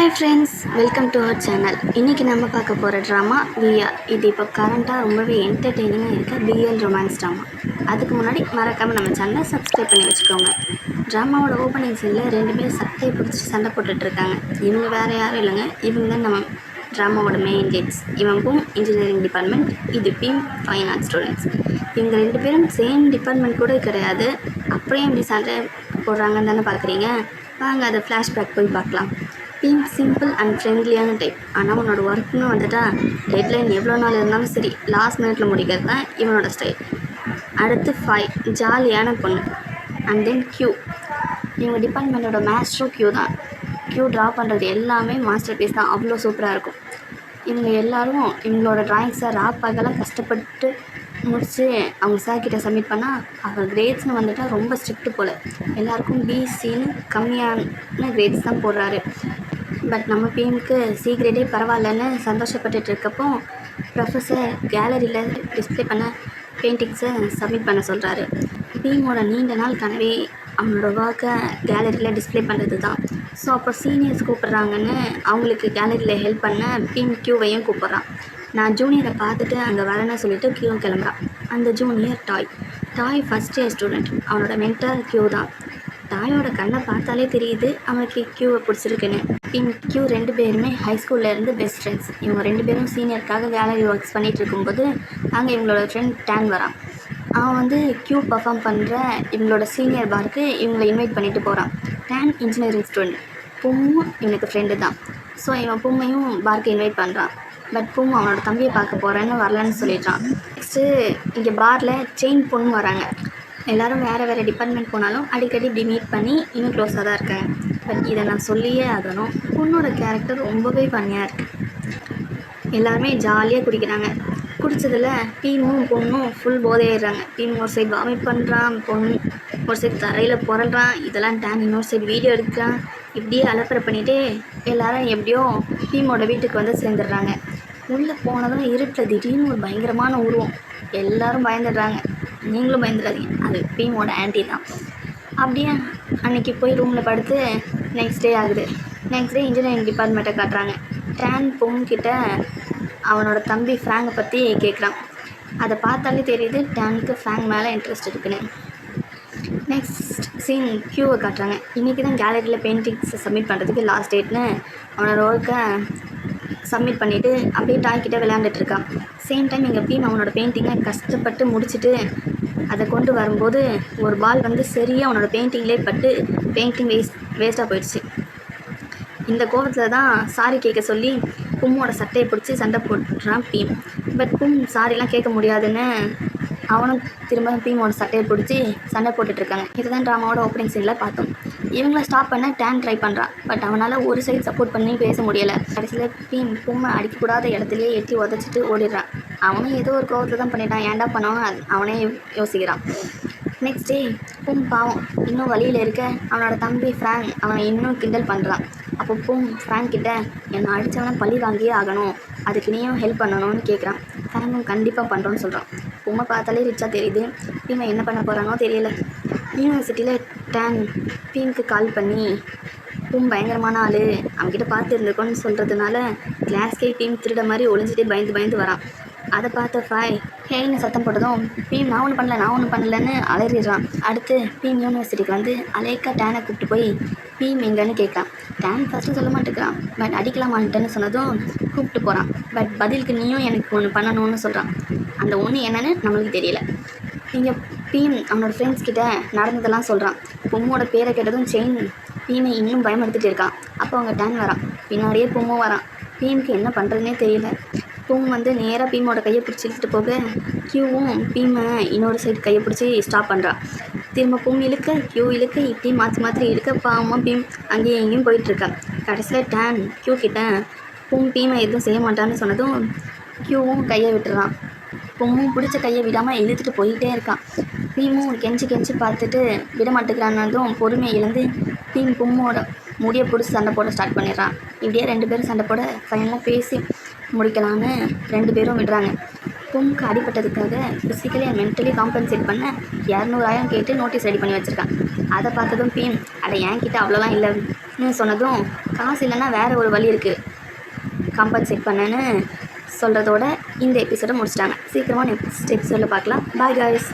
Hi friends, welcome to our channel. இன்றைக்கி நம்ம பார்க்க போகிற ட்ராமா விஆர். இது இப்போ கரண்ட்டாக ரொம்பவே என்டர்டெய்னிங்காக இருக்க பிஎல் ரொமான்ஸ் ட்ராமா. அதுக்கு முன்னாடி மறக்காமல் நம்ம சேனலை சப்ஸ்கிரைப் பண்ணி வச்சுக்கோங்க. ட்ராமாவோட ஓப்பனிங் சீனில் 2 பேர் சட்டையை பிடிச்சி சண்டை போட்டுட்ருக்காங்க. இவங்க வேறு யாரும் இல்லைங்க, இவங்க தான் நம்ம ட்ராமாவோட மெயின் லீட்ஸ். இவன் பூம் இன்ஜினியரிங் டிபார்ட்மெண்ட், இது பீம் ஃபைன் ஆர்ட்ஸ் ஸ்டூடெண்ட்ஸ். இவங்க 2 பேரும் சேம் டிபார்ட்மெண்ட் கூட கிடையாது. அப்புறம் இப்படி சண்டை போடுறாங்கன்னு தானே பார்க்குறீங்க. வாங்க அதை ஃப்ளாஷ்பேக் போய் பார்க்கலாம். பீம் சிம்பிள் அண்ட் ஃப்ரெண்ட்லியான டைப். ஆனால் உன்னோட ஒர்க்குன்னு வந்துட்டா டெட்லைன் எவ்வளோ நாள் இருந்தாலும் சரி லாஸ்ட் மினிட்ல முடிக்கிறது தான் இவனோட ஸ்டைல். அடுத்து 5 ஜாலியான பொண்ணு. And then Q. இவங்க டிபார்ட்மெண்ட்டோட மாஸ்டரும் கியூ தான். கியூ ட்ரா பண்ணுறது எல்லாமே மாஸ்டர் பீஸ் தான், அவ்வளோ சூப்பராக இருக்கும். இவங்க எல்லோரும் இவங்களோட ட்ராயிங்ஸை ராப்பாகலாம் கஷ்டப்பட்டு முடித்து அவங்க சார்கிட்ட சப்மிட் பண்ணால் அவர் கிரேட்ஸ்னு வந்துட்டால் ரொம்ப ஸ்ட்ரிக்ட்டு போல். எல்லாருக்கும் பிசின்னு கம்மியான கிரேட்ஸ் தான் போடுறாரு. பட் நம்ம பிஎம்க்கு சி கிரேடே பரவாயில்லன்னு சந்தோஷப்பட்டுட்டு இருக்கப்போ ப்ரொஃபஸர் கேலரியில் டிஸ்பிளே பண்ண பெயிண்டிங்ஸை சப்மிட் பண்ண சொல்கிறாரு. பிஎம்மோட நீண்ட நாள் கனவே அவனோட ஒர்க்கை கேலரியில் டிஸ்பிளே பண்ணுறது தான். ஸோ அப்போ சீனியர்ஸ் கூப்பிட்றாங்கன்னு அவங்களுக்கு கேலரியில் ஹெல்ப் பண்ண பிஎம் கியூவையும் கூப்பிட்றான். நான் ஜூனியரை பார்த்துட்டு அங்கே வரேன்னு சொல்லிவிட்டு கியூ கிளம்புறான். அந்த ஜூனியர் டாய் ஃபஸ்ட் இயர் ஸ்டூடெண்ட். அவனோட மென்டர் கியூ தான். டாயோட கண்ணை பார்த்தாலே தெரியுது அவனுக்கு கியூவை பிடிச்சிருக்குன்னு. கியூ 2 பேருமே ஹைஸ்கூலில் இருந்து பெஸ்ட் ஃப்ரெண்ட்ஸ். இவங்க 2 பேரும் சீனியருக்காக கேலரி ஒர்க்ஸ் பண்ணிகிட்டு இருக்கும்போது அங்கே இவங்களோட ஃப்ரெண்ட் டேன் வரான். அவன் வந்து கியூ பர்ஃபார்ம் பண்ணுற இவங்களோட சீனியர் பாருக்கு இவங்களை இன்வைட் பண்ணிட்டு போகிறான். Tan engineering student. பும்மும் இவனுக்கு ஃப்ரெண்டு தான். ஸோ இவன் பும்மையும் பார்க்கு இன்வைட் பண்ணுறான். பட் பும் அவனோட தம்பியை பார்க்க போகிறேன்னு வரலன்னு சொல்லிடுறான். நெக்ஸ்ட்டு இங்கே பாரில் செயின் பொண்ணு வராங்க. எல்லோரும் வேறு டிபார்ட்மெண்ட் போனாலும் அடிக்கடி இப்படி மீட் பண்ணி இன்னும் க்ளோஸாக தான் இருக்காங்க. பட் இதை நான் சொல்லியே ஆகணும், பொண்ணோட கேரக்டர் ரொம்பவே பண்ணியாக இருக்குது. எல்லாருமே ஜாலியாக குடிக்கிறாங்க. குடித்ததில் பீமும் பொண்ணும் ஃபுல் போதையிடுறாங்க. பீம் ஒரு சைடு வாமிட் பண்ணுறான், பொண்ணு ஒரு சைடு தரையில் புரள்றான். இதெல்லாம் டேன் இன்னொரு சைடு வீடியோ எடுக்கிறான். இப்படியே அலப்பறை பண்ணிவிட்டு எல்லாரும் எப்படியோ பீமோட வீட்டுக்கு வந்து சேர்ந்துடுறாங்க. உள்ளே போனதும் இருட்டில் திடீர்னு ஒரு பயங்கரமான உருவம். எல்லோரும் பயந்துடுறாங்க. நீங்களும் பயந்துடாதீங்க, அது பீமோட ஆன்ட்டி தான். அப்படியே அன்றைக்கி போய் ரூமில் படுத்து நெக்ஸ்ட் டே ஆகுது. நெக்ஸ்ட் டே இன்ஜினியரிங் டிபார்ட்மெண்ட்டை காட்டுறாங்க. டேன் பொண்ணுக்கிட்ட அவனோட தம்பி ஃப்ராங்கை பற்றி கேட்குறான். அதை பார்த்தாலே தெரியுது டேனுக்கு ஃப்ராங்க் மேலே இன்ட்ரெஸ்ட் இருக்குன்னு. நெக்ஸ்ட் சீன் கியூவை காட்டுறாங்க. இன்றைக்கி தான் கேலரியில் பெயிண்டிங்ஸை சப்மிட் பண்ணுறதுக்கு லாஸ்ட் டேட்னு அவனோட ஒர்க்கை சப்மிட் பண்ணிவிட்டு அப்படியே டாய்கிட்ட விளையாண்டுட்ருக்கான். சேம் டைம் எங்கள் பீம் அவனோட பெயிண்டிங்கை கஷ்டப்பட்டு முடிச்சுட்டு அதை கொண்டு வரும்போது ஒரு பால் வந்து சரியாக அவனோட பெயிண்டிங்லேயே பட்டு பெயிண்டிங் வேஸ்ட்டாக போயிடுச்சு. இந்த கோபத்தில் தான் சாரி கேட்க சொல்லி பும்மோட சட்டையை பிடிச்சி சண்டை போட்டுறான் பீம். பட் பும் சாரிலாம் கேட்க முடியாதுன்னு அவனும் திரும்ப பீமோட சட்டையை பிடிச்சி சண்டை போட்டுட்ருக்காங்க. இதுதான் ட்ராமாவோட ஓப்பனிங் சீனில் பார்த்தோம். இவங்கள ஸ்டாப் பண்ண டேன் ட்ரை பண்ணுறான். பட் அவனால் ஒரு சைடு சப்போர்ட் பண்ணி பேச முடியலை. கடைசியில் பீம் பூமை அடிக்கக்கூடாத இடத்துலையே எட்டி உதச்சிட்டு ஓடிடுறான். அவனும் ஏதோ ஒரு கோவத்தில் தான் பண்ணிட்டான். ஏன்டா பண்ணவன் அவனே யோசிக்கிறான். நெக்ஸ்ட் டே பூம் பாவம் இன்னும் வழியில் இருக்க அவனோட தம்பி ஃப்ராங்க் அவனை இன்னும் கிண்டல் பண்ணுறான். அப்போ பூம் ஃப்ராங்க் கிட்ட என்னை அடித்தவனை பழி வாங்கியே ஆகணும், அதுக்கு நீயும் ஹெல்ப் பண்ணணும்னு கேட்குறான். ஃப்ராங்கும் கண்டிப்பாக பண்ணுறோன்னு சொல்கிறான். பூமை பார்த்தாலே ரிச்சாக தெரியுது. பீமை என்ன பண்ண போகிறானோ தெரியல. யூனிவர்சிட்டியில் டேன் பீமுக்கு கால் பண்ணி பூம் பயங்கரமான ஆள், அவன்கிட்ட பார்த்து இருந்திருக்கோன்னு சொல்கிறதுனால கிளாஸ்கே பீம் திருட மாதிரி ஒளிஞ்சிட்டே பயந்து வரான். அதை பார்த்த ஹேன்னு சத்தம் போட்டதும் பீம் நான் ஒன்றும் பண்ணலன்னு அலறிடுறான். அடுத்து பீம் யூனிவர்சிட்டிக்கு வந்து அலேக்கா டேனை கூப்பிட்டு போய் பீம் எங்கன்னு கேட்கான். டேன் ஃபஸ்ட்டு சொல்ல மாட்டேங்கிறான். பட் அடிக்கலாமான்ட்டேன்னு சொன்னதும் கூப்பிட்டு போகிறான். பட் பதிலுக்கு நீயும் எனக்கு ஒன்று பண்ணணும்னு சொல்கிறான். அந்த ஒன்று என்னன்னு நம்மளுக்கு தெரியல. இங்கே பீம் அவனோட ஃப்ரெண்ட்ஸ் கிட்ட நடந்ததெல்லாம் சொல்கிறான். பொம்மோட பேரை கேட்டதும் செயின் பீமை இன்னும் பயமுறுத்திட்டு இருக்கான். அப்போ அவங்க டேன் வரான். பின்னாடியே பொம்மும் வரான். பீமுக்கு என்ன பண்ணுறதுனே தெரியல. பூம் வந்து நேராக பீமோட கையை பிடிச்சி இழுத்துட்டு போக கியூவும் பீமை இன்னொரு சைடு கையை பிடிச்சி ஸ்டாப் பண்ணுறான். திரும்ப பூம் இழுக்க கியூ இழுக்க இப்படி மாற்றி இழுக்க பாவமாக பீம் அங்கேயும் எங்கேயும் போயிட்டுருக்கான். கடைசியில் டேன் கியூ கிட்ட பூம் பீமை எதுவும் செய்ய மாட்டான்னு சொன்னதும் கியூவும் கையை விட்டுறான். பூமும் பிடிச்ச கையை விடாமல் இழுத்துட்டு போயிட்டே இருக்கான். பீமும் கெஞ்சி பார்த்துட்டு விட மாட்டேங்கிறான்னதும் பொறுமையை இழந்து பீம் பூமோட முடியை பிடிச்சி சண்டை போட ஸ்டார்ட் பண்ணிடுறான். இப்படியே 2 பேரும் சண்டை போட ஃபைனலாக பேசி முடிக்கலான்னு 2 பேரும் விடுறாங்க. பூமுக்கு அடிப்பட்டதுக்காக ஃபிசிக்கலி அண்ட் மென்டலி காம்பன்சேட் பண்ண 200,000 கேட்டு நோட்டீஸ் ரெடி பண்ணி வச்சுருக்கான். அதை பார்த்ததும் பீம் அட என்கிட்ட அவ்வளோலாம் இல்லை, சொன்னதும் காசு இல்லைன்னா வேறு ஒரு வழி இருக்குது காம்பன்சேட் பண்ணேன்னு சொல்கிறதோட இந்த எபிசோடை முடிச்சிட்டாங்க. சீக்கிரமாக நெக்ஸ்ட் எபிசோடில் பார்க்கலாம். Bye guys.